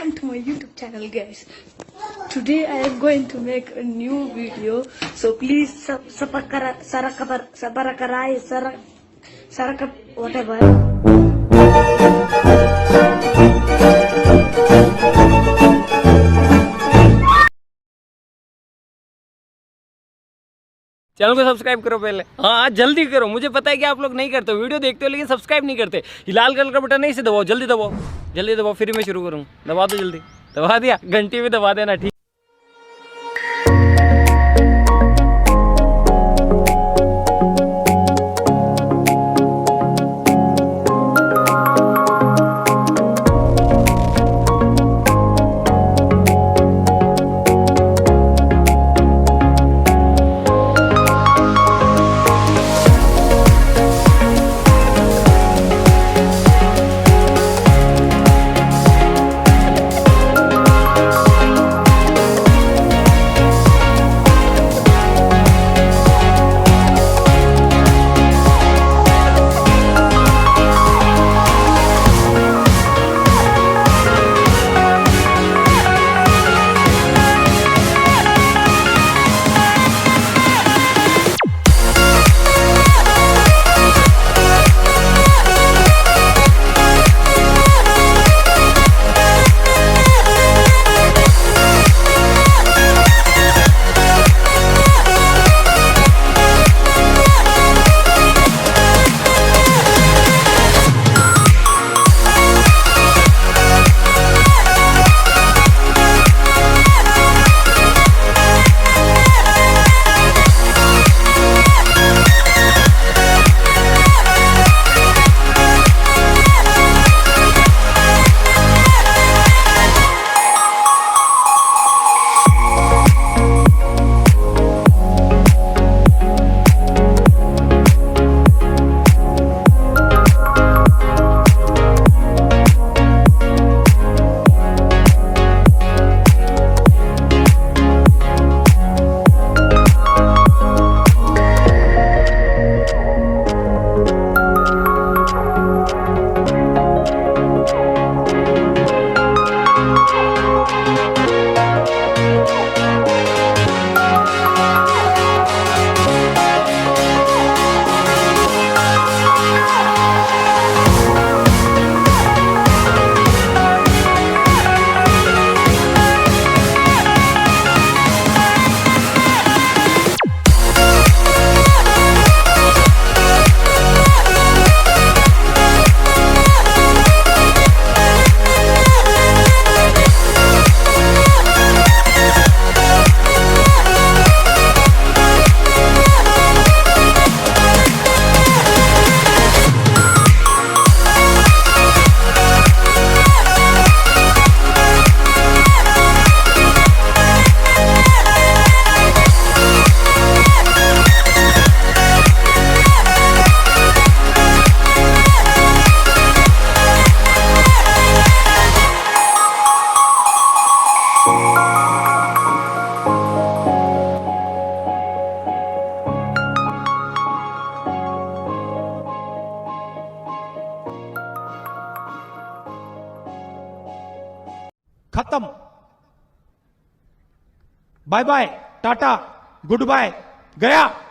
welcome to my YouTube channel, guys. Today I am going to make a new video, so please whatever. Channel को subscribe करो पहले। हाँ जल्दी करो, मुझे पता है कि आप लोग नहीं करते हो, वीडियो देखते हो लेकिन सब्सक्राइब नहीं करते। ये लाल कलर का बटन नहीं से दबाओ, जल्दी दबाओ, जल्दी दबाओ, फिर मैं शुरू करूँ। दबा दो जल्दी, दबा दिया, घंटी भी दबा देना, ठीक। खत्म, बाय बाय, टाटा, गुड बाय, गया।